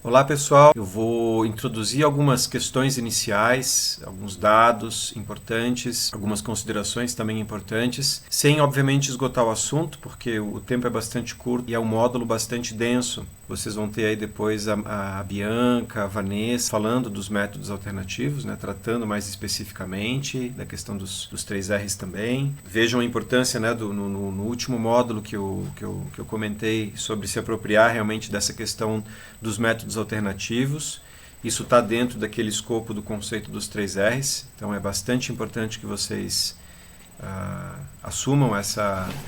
Olá pessoal, eu vou introduzir algumas questões iniciais, alguns dados importantes, algumas considerações também importantes, sem obviamente esgotar o assunto, porque o tempo é bastante curto e é um módulo bastante denso. Vocês vão ter aí depois a Bianca, a Vanessa falando dos métodos alternativos, né, tratando mais especificamente da questão dos 3Rs também. Vejam a importância, né, no último módulo que eu comentei sobre se apropriar realmente dessa questão dos métodos alternativos. Isso está dentro daquele escopo do conceito dos 3Rs, então é bastante importante que vocês assumam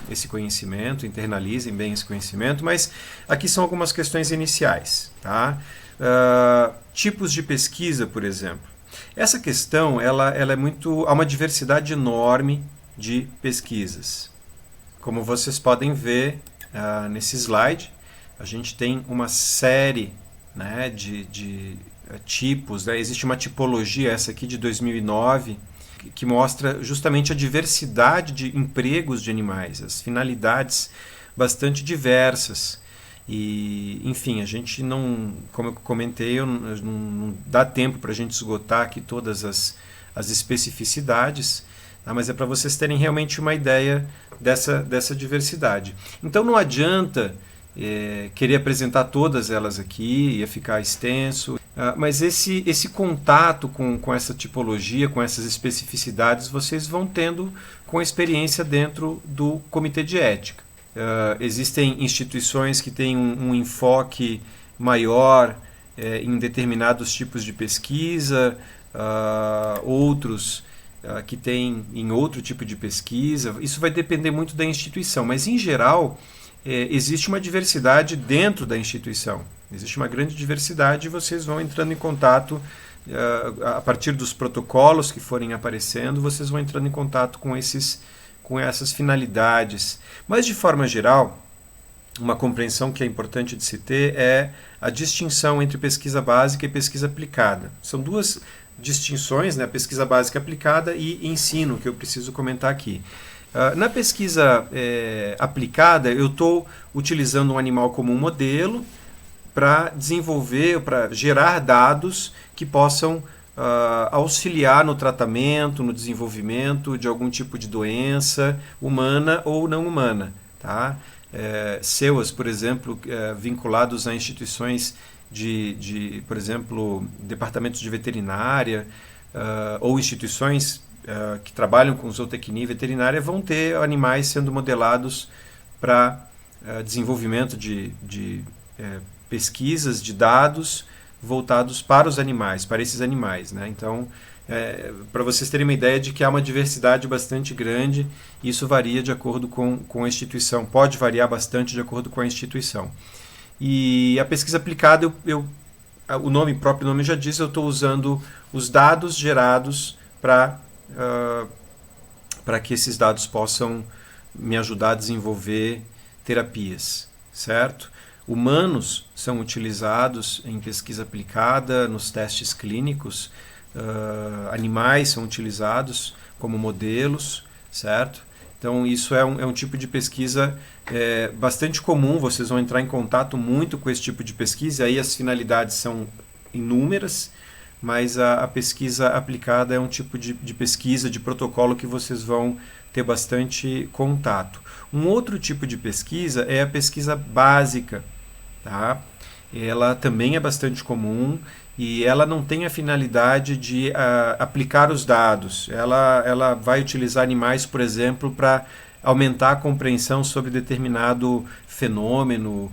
esse conhecimento, internalizem bem esse conhecimento, mas aqui são algumas questões iniciais. Tá? Tipos de pesquisa, por exemplo. Essa questão ela é há uma diversidade enorme de pesquisas. Como vocês podem ver nesse slide, a gente tem uma série, né, de tipos, né? Existe uma tipologia, essa aqui de 2009, que mostra justamente a diversidade de empregos de animais, as finalidades bastante diversas. E, enfim, a gente não, como eu comentei, não dá tempo para a gente esgotar aqui todas as especificidades, tá? Mas é para vocês terem realmente uma ideia dessa diversidade. Então não adianta querer apresentar todas elas aqui, ia ficar extenso, mas esse contato com essa tipologia, com essas especificidades, vocês vão tendo com a experiência dentro do comitê de ética. Existem instituições que têm um enfoque maior em determinados tipos de pesquisa, outros que têm em outro tipo de pesquisa. Isso vai depender muito da instituição, mas em geral existe uma diversidade dentro da instituição. Existe uma grande diversidade e vocês vão entrando em contato a partir dos protocolos que forem aparecendo, vocês vão entrando em contato com essas finalidades. Mas, de forma geral, uma compreensão que é importante de se ter é a distinção entre pesquisa básica e pesquisa aplicada. São duas distinções, né? Pesquisa básica aplicada e ensino, que eu preciso comentar aqui. Na pesquisa aplicada, eu estou utilizando um animal como um modelo para desenvolver, para gerar dados que possam auxiliar no tratamento, no desenvolvimento de algum tipo de doença humana ou não humana. Tá? SEUAs, por exemplo, vinculados a instituições por exemplo, departamentos de veterinária ou instituições que trabalham com zootecnia veterinária vão ter animais sendo modelados para desenvolvimento de pesquisas, de dados voltados para os animais, para esses animais. Né? Então, para vocês terem uma ideia de que há uma diversidade bastante grande, isso varia de acordo com a instituição, pode variar bastante de acordo com a instituição. E a pesquisa aplicada, o próprio nome já diz, eu estou usando os dados gerados para que esses dados possam me ajudar a desenvolver terapias, certo? Humanos são utilizados em pesquisa aplicada, nos testes clínicos, animais são utilizados como modelos, certo? Então isso é um tipo de pesquisa bastante comum, vocês vão entrar em contato muito com esse tipo de pesquisa, aí as finalidades são inúmeras, mas a pesquisa aplicada é um tipo de pesquisa, de protocolo que vocês vão ter bastante contato. Um outro tipo de pesquisa é a pesquisa básica. Tá? Ela também é bastante comum e ela não tem a finalidade de aplicar os dados. Ela vai utilizar animais, por exemplo, para aumentar a compreensão sobre determinado fenômeno,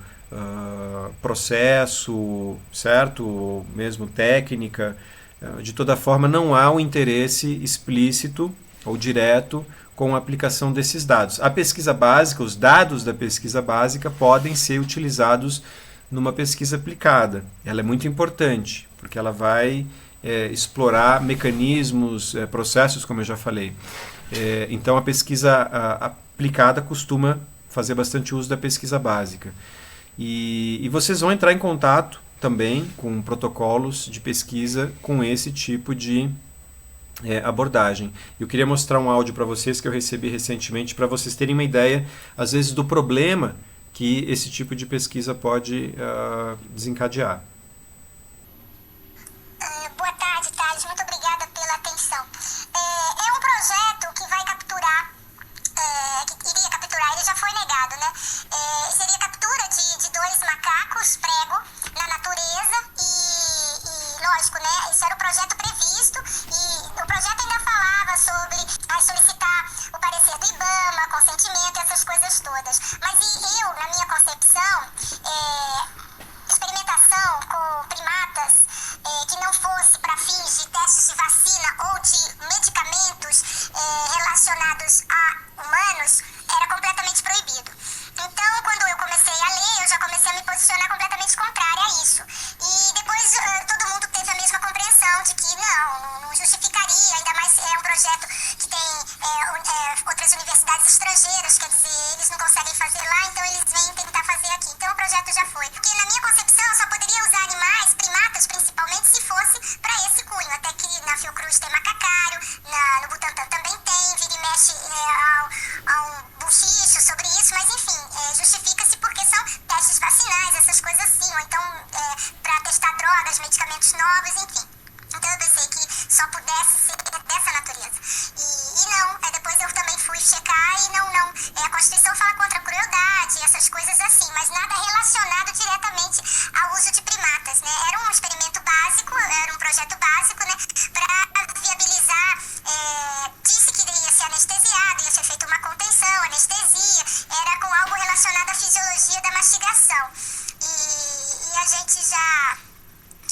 processo, certo? Ou mesmo técnica. De toda forma, não há um interesse explícito ou direto com a aplicação desses dados. A pesquisa básica, os dados da pesquisa básica podem ser utilizados numa pesquisa aplicada. Ela é muito importante, porque ela vai explorar mecanismos, processos, como eu já falei. Então, a pesquisa aplicada costuma fazer bastante uso da pesquisa básica. E vocês vão entrar em contato também com protocolos de pesquisa com esse tipo de abordagem. Eu queria mostrar um áudio para vocês que eu recebi recentemente para vocês terem uma ideia, às vezes, do problema que esse tipo de pesquisa pode desencadear. ia me posicionar completamente contrária a isso. E depois todo mundo teve a mesma compreensão de que não justificaria, ainda mais é um projeto que tem outras universidades estrangeiras, quer dizer, eles não conseguem fazer lá, então eles vêm tentar fazer aqui. Então o projeto já foi. Porque na minha concepção eu só poderia usar animais, primatas principalmente, se fosse para esse cunho. Até que na Fiocruz tem macacário, no Butantan também tem, vira e mexe há um buchicho sobre isso, mas enfim, justifica-se porque são testes vacinais, essas coisas assim, ou então para testar drogas, medicamentos novos, enfim. Então eu pensei que só pudesse ser dessa natureza. E não, depois eu também fui checar e não. A Constituição fala contra a crueldade, essas coisas assim, mas nada relacionado diretamente ao uso de primatas, né? Era um experimento básico, era um projeto básico, né? Para viabilizar, disse que ia ser anestesiado, ia ser feita uma contenção, anestesia, era com algo relacionado à fisiologia da mastigação. E a gente já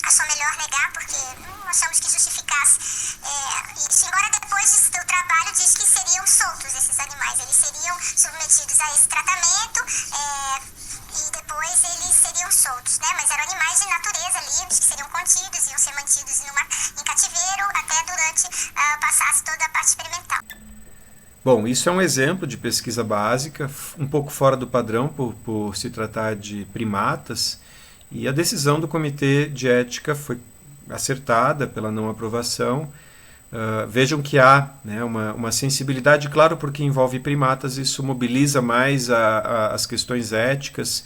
achou melhor negar, porque não achamos que justificasse isso. Embora depois do trabalho diz que seriam soltos esses animais, eles seriam submetidos a esse tratamento e depois eles seriam soltos, né? Mas eram animais de natureza livres, que seriam contidos, iam ser mantidos em cativeiro até durante passasse toda a parte experimental. Bom, isso é um exemplo de pesquisa básica, um pouco fora do padrão por se tratar de primatas, e a decisão do Comitê de Ética foi acertada pela não aprovação. Vejam que há, né, uma sensibilidade, claro, porque envolve primatas, isso mobiliza mais as questões éticas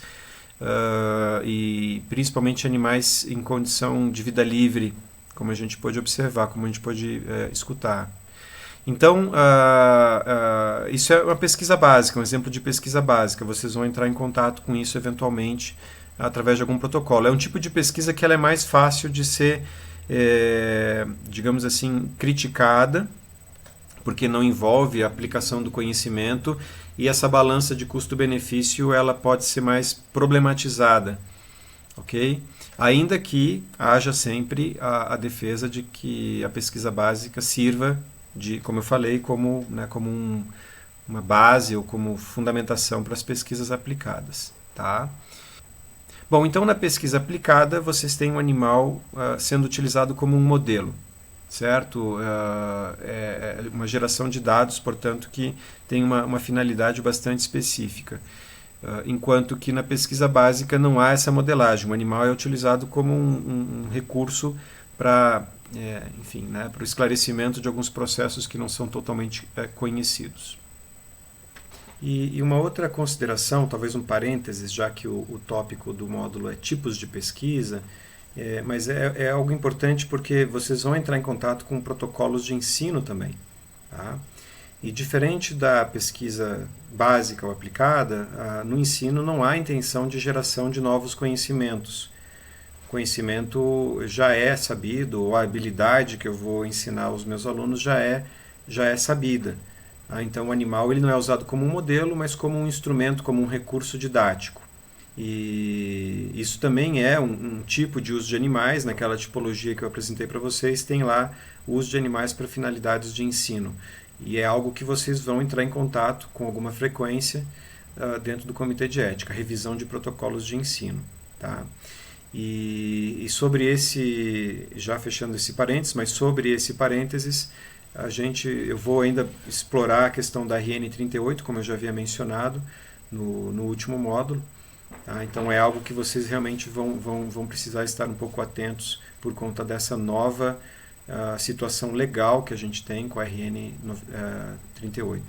e principalmente animais em condição de vida livre, como a gente pôde observar, como a gente pôde escutar. Então, isso é uma pesquisa básica, um exemplo de pesquisa básica. Vocês vão entrar em contato com isso eventualmente através de algum protocolo. É um tipo de pesquisa que ela é mais fácil de ser, digamos assim, criticada, porque não envolve a aplicação do conhecimento e essa balança de custo-benefício ela pode ser mais problematizada, ok? Ainda que haja sempre a defesa de que a pesquisa básica sirva como eu falei, como uma base ou como fundamentação para as pesquisas aplicadas, tá? Bom, então na pesquisa aplicada vocês têm um animal sendo utilizado como um modelo, certo? É uma geração de dados, portanto, que tem uma finalidade bastante específica. Enquanto que na pesquisa básica não há essa modelagem. O animal é utilizado como um recurso para, enfim, né, para o esclarecimento de alguns processos que não são totalmente conhecidos. E uma outra consideração, talvez um parênteses, já que o tópico do módulo é tipos de pesquisa, mas é algo importante porque vocês vão entrar em contato com protocolos de ensino também. Tá? E diferente da pesquisa básica ou aplicada, no ensino não há intenção de geração de novos conhecimentos. O conhecimento já é sabido, ou a habilidade que eu vou ensinar aos meus alunos já é sabida. Então o animal ele não é usado como um modelo, mas como um instrumento, como um recurso didático. E isso também é um tipo de uso de animais. Naquela tipologia que eu apresentei para vocês, tem lá o uso de animais para finalidades de ensino. E é algo que vocês vão entrar em contato com alguma frequência dentro do Comitê de Ética, revisão de protocolos de ensino. Tá? E sobre esse, já fechando esse parênteses, mas sobre esse parênteses, eu vou ainda explorar a questão da RN38, como eu já havia mencionado no último módulo. Tá? Então é algo que vocês realmente vão precisar estar um pouco atentos por conta dessa nova situação legal que a gente tem com a RN38.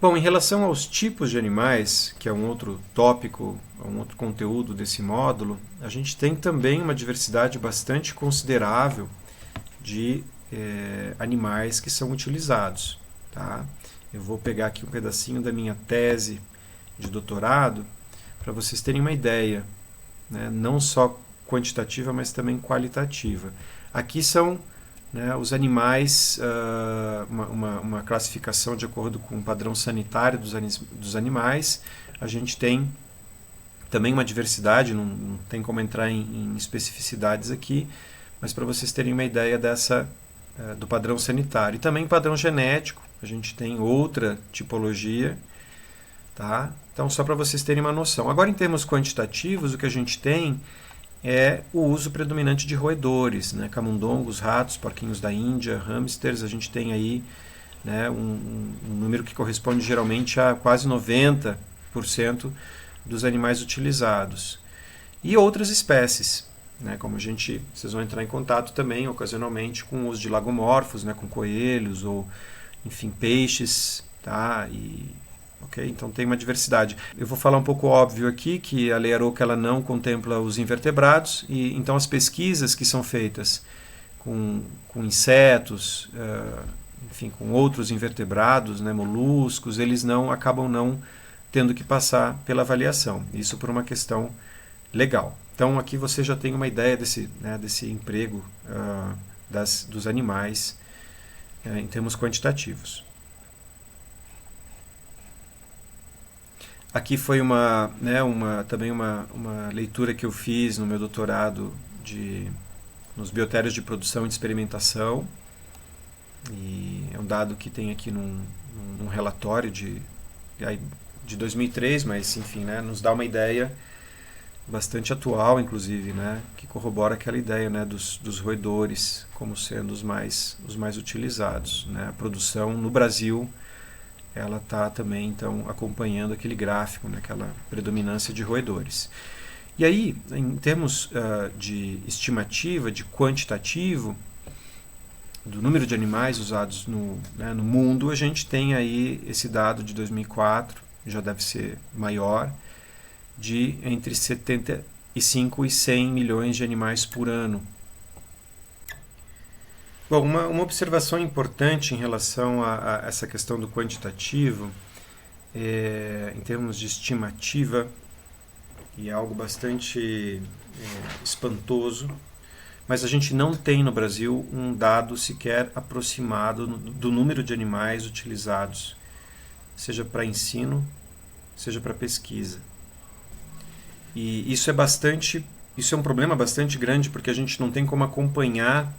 Bom, em relação aos tipos de animais, que é um outro tópico, um outro conteúdo desse módulo, a gente tem também uma diversidade bastante considerável de animais que são utilizados. Tá? Eu vou pegar aqui um pedacinho da minha tese de doutorado para vocês terem uma ideia, né? Não só quantitativa, mas também qualitativa. Aqui são, né, os animais, uma classificação de acordo com o padrão sanitário dos animais. A gente tem também uma diversidade, não tem como entrar em especificidades aqui, mas para vocês terem uma ideia do padrão sanitário. E também padrão genético, a gente tem outra tipologia. Tá? Então, só para vocês terem uma noção. Agora, em termos quantitativos, o que a gente tem é o uso predominante de roedores, né? Camundongos, ratos, porquinhos da Índia, hamsters. A gente tem aí, né, um número que corresponde geralmente a quase 90% dos animais utilizados. E outras espécies, né, como vocês vão entrar em contato também ocasionalmente com o uso de lagomorfos, né, com coelhos ou, enfim, peixes, tá? Então tem uma diversidade. Eu vou falar um pouco óbvio aqui, que a Lei Arouca ela não contempla os invertebrados, e então as pesquisas que são feitas com insetos, enfim, com outros invertebrados, né, moluscos, eles acabam não tendo que passar pela avaliação. Isso por uma questão legal. Então aqui você já tem uma ideia desse emprego dos animais em termos quantitativos. Aqui foi também uma leitura que eu fiz no meu doutorado nos biotérios de produção e de experimentação. E é um dado que tem aqui num relatório de 2003, mas enfim, né, nos dá uma ideia bastante atual, inclusive, né, que corrobora aquela ideia, né, dos roedores como sendo os mais utilizados, né. A produção no Brasil ela está também então acompanhando aquele gráfico, né, aquela predominância de roedores. E aí, em termos de estimativa, de quantitativo do número de animais usados no mundo, a gente tem aí esse dado de 2004, já deve ser maior, de entre 75 e 100 milhões de animais por ano. Bom, uma observação importante em relação a essa questão do quantitativo, em termos de estimativa, e é algo bastante espantoso, mas a gente não tem no Brasil um dado sequer aproximado do número de animais utilizados, seja para ensino, seja para pesquisa. E isso é um problema bastante grande, porque a gente não tem como acompanhar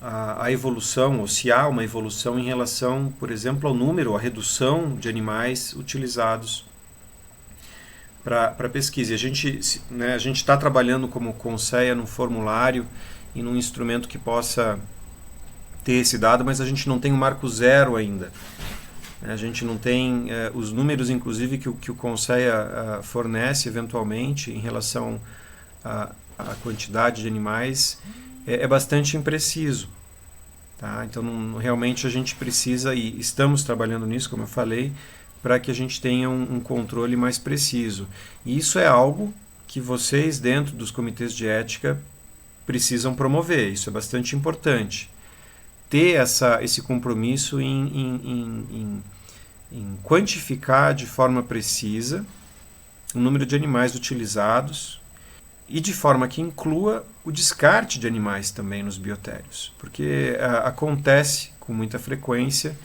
a evolução, ou se há uma evolução em relação, por exemplo, ao número, à redução de animais utilizados para pesquisa. E a gente está trabalhando como Conceia num formulário e num instrumento que possa ter esse dado, mas a gente não tem o marco zero ainda. A gente não tem os números, inclusive, que o Conceia fornece eventualmente em relação à quantidade de animais, é bastante impreciso. Tá? Então, realmente, a gente precisa, e estamos trabalhando nisso, como eu falei, para que a gente tenha um controle mais preciso. E isso é algo que vocês, dentro dos comitês de ética, precisam promover. Isso é bastante importante. Ter esse compromisso em quantificar de forma precisa o número de animais utilizados, e de forma que inclua o descarte de animais também nos biotérios, porque acontece com muita frequência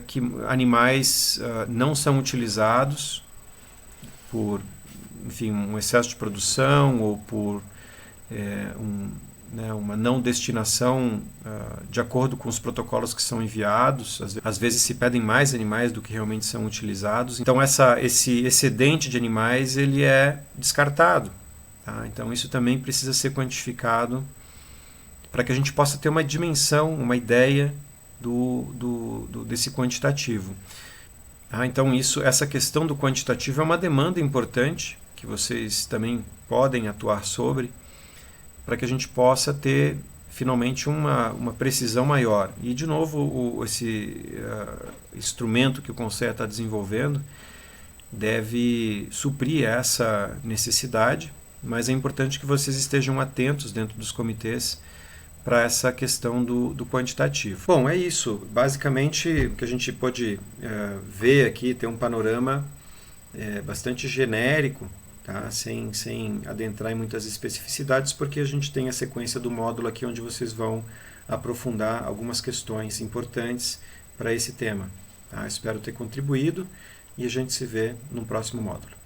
que animais não são utilizados por, enfim, um excesso de produção ou por uma não destinação de acordo com os protocolos que são enviados. Às vezes se pedem mais animais do que realmente são utilizados. Então esse excedente de animais ele é descartado. Tá? Então isso também precisa ser quantificado para que a gente possa ter uma dimensão, uma ideia desse quantitativo. Tá? Então essa questão do quantitativo é uma demanda importante que vocês também podem atuar sobre, para que a gente possa ter finalmente uma precisão maior. E de novo esse instrumento que o Conceia está desenvolvendo deve suprir essa necessidade, mas é importante que vocês estejam atentos dentro dos comitês para essa questão do quantitativo. Bom, é isso. Basicamente, o que a gente pode ver aqui, ter um panorama bastante genérico, tá? Sem adentrar em muitas especificidades, porque a gente tem a sequência do módulo aqui onde vocês vão aprofundar algumas questões importantes para esse tema. Tá? Espero ter contribuído e a gente se vê no próximo módulo.